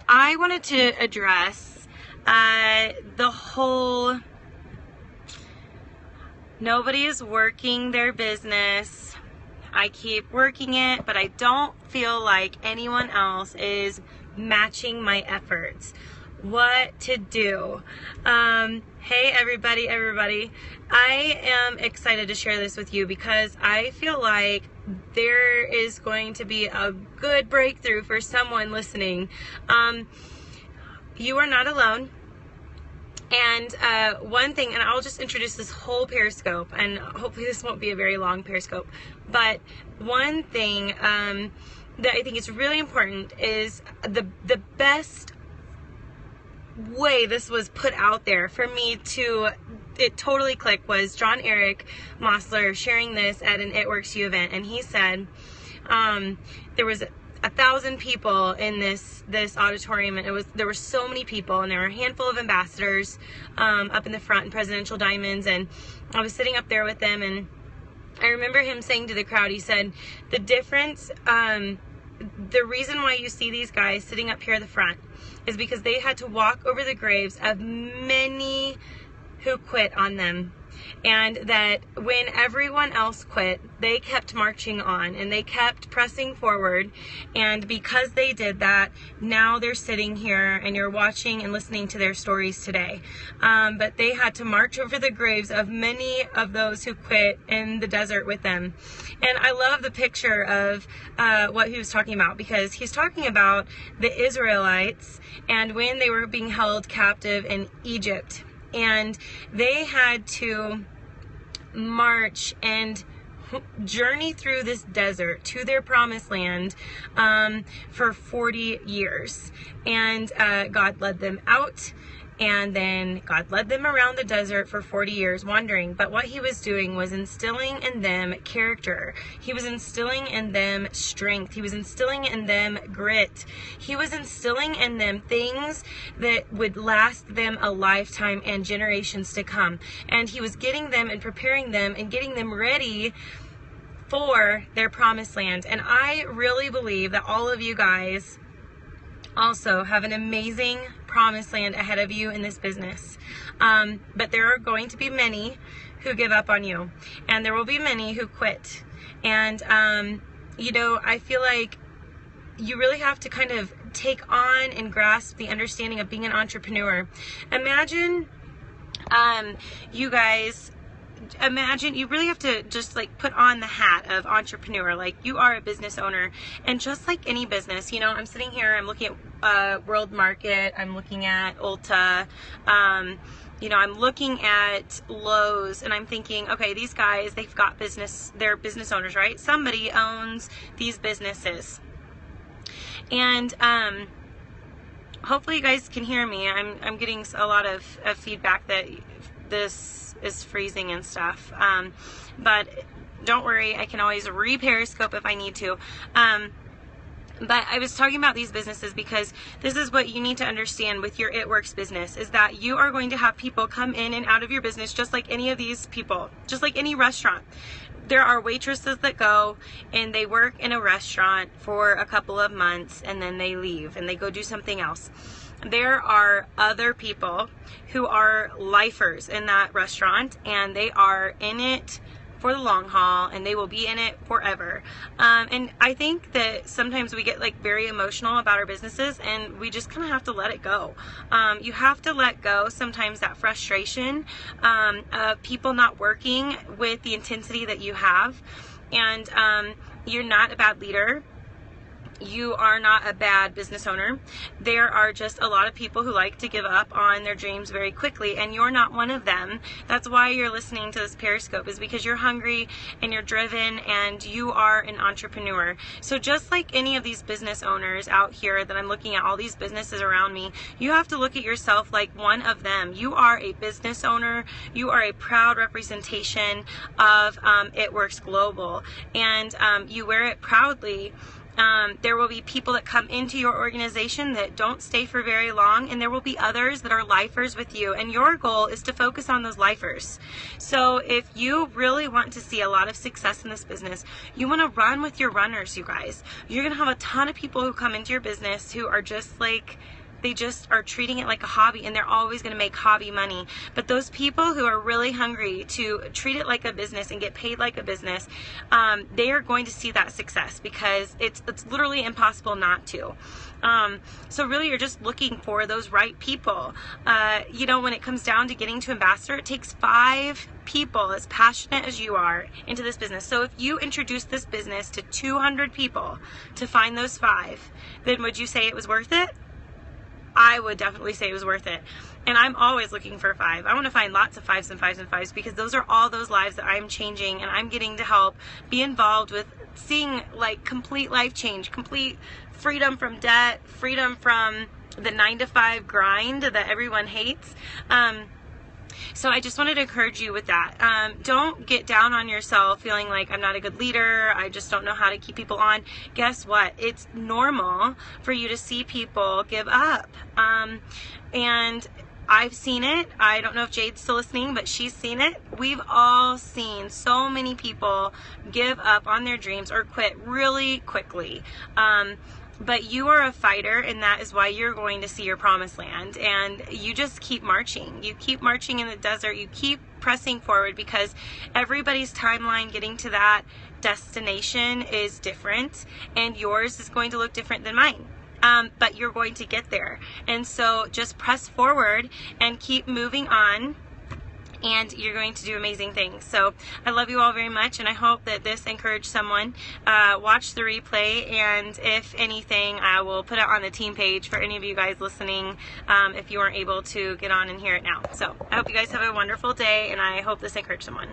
I wanted to address the whole nobody is working their business. I keep working it, but I don't feel like anyone else is matching my efforts. What to do? Hey everybody. I am excited to share this with you because I feel like there is going to be a good breakthrough for someone listening. You are not alone. And one thing, and I'll just introduce this whole Periscope, and hopefully this won't be a very long Periscope, but one thing that I think is really important is the best way this was put out there for me to it totally clicked was John Eric Mosler sharing this at an It Works You event, and he said there was 1,000 people in this auditorium, and there were so many people, and there were a handful of ambassadors up in the front in presidential diamonds, and I was sitting up there with them, and I remember him saying to the crowd, he said, the difference, the reason why you see these guys sitting up here at the front is because they had to walk over the graves of many who quit on them. And that when everyone else quit, they kept marching on and they kept pressing forward. And because they did that, now they're sitting here and you're watching and listening to their stories today. But they had to march over the graves of many of those who quit in the desert with them. And I love the picture of what he was talking about, because he's talking about the Israelites and when they were being held captive in Egypt. And they had to march and journey through this desert to their promised land for 40 years. And God led them out, and then God led them around the desert for 40 years wandering. But what he was doing was instilling in them character. He was instilling in them strength. He was instilling in them grit. He was instilling in them things that would last them a lifetime and generations to come. And he was getting them and preparing them and getting them ready for their promised land. And I really believe that all of you guys also have an amazing promised land ahead of you in this business. But there are going to be many who give up on you, and there will be many who quit. And, I feel like you really have to kind of take on and grasp the understanding of being an entrepreneur. Imagine you really have to just like put on the hat of entrepreneur, like you are a business owner. And just like any business, I'm sitting here, I'm looking at World Market, I'm looking at Ulta, I'm looking at Lowe's, and I'm thinking, okay, these guys, they've got business, they're business owners, right? Somebody owns these businesses. And hopefully you guys can hear me. I'm getting a lot of feedback that this is freezing and stuff, but don't worry, I can always re-periscope if I need to. But I was talking about these businesses because this is what you need to understand with your It Works business, is that you are going to have people come in and out of your business just like any of these people, just like any restaurant. There are waitresses that go and they work in a restaurant for a couple of months and then they leave and they go do something else. There are other people who are lifers in that restaurant, and they are in it for the long haul, and they will be in it forever. And I think that sometimes we get like very emotional about our businesses, and we just kind of have to let it go. You have to let go sometimes that frustration of people not working with the intensity that you have. And you're not a bad leader. You are not a bad business owner. There are just a lot of people who like to give up on their dreams very quickly, and you're not one of them. That's why you're listening to this Periscope, is because you're hungry and you're driven and you are an entrepreneur. So just like any of these business owners out here that I'm looking at, all these businesses around me, you have to look at yourself like one of them. You are a business owner. You are a proud representation of It Works Global, and you wear it proudly. There will be people that come into your organization that don't stay for very long, and there will be others that are lifers with you, and your goal is to focus on those lifers. So if you really want to see a lot of success in this business, you want to run with your runners, you guys. You're going to have a ton of people who come into your business who are just like, they just are treating it like a hobby, and they're always going to make hobby money. But those people who are really hungry to treat it like a business and get paid like a business, they are going to see that success, because it's literally impossible not to. So really, you're just looking for those right people. You know, when it comes down to getting to ambassador, it takes 5 people as passionate as you are into this business. So if you introduce this business to 200 people to find those 5, then would you say it was worth it? I would definitely say it was worth it. And I'm always looking for 5. I want to find lots of 5s and 5s and 5s, because those are all those lives that I'm changing, and I'm getting to help be involved with seeing like complete life change, complete freedom from debt, freedom from the 9-to-5 grind that everyone hates. So I just wanted to encourage you with that. Don't get down on yourself feeling like I'm not a good leader, I just don't know how to keep people on. Guess what? It's normal for you to see people give up. And I've seen it. I don't know if Jade's still listening, but she's seen it. We've all seen so many people give up on their dreams or quit really quickly. But you are a fighter, and that is why you're going to see your promised land. And you just keep marching. You keep marching in the desert. You keep pressing forward, because everybody's timeline getting to that destination is different, and yours is going to look different than mine. But you're going to get there. And so just press forward and keep moving on, and you're going to do amazing things. So I love you all very much, and I hope that this encouraged someone. Watch the replay, and if anything, I will put it on the team page for any of you guys listening if you weren't able to get on and hear it now. So I hope you guys have a wonderful day, and I hope this encouraged someone.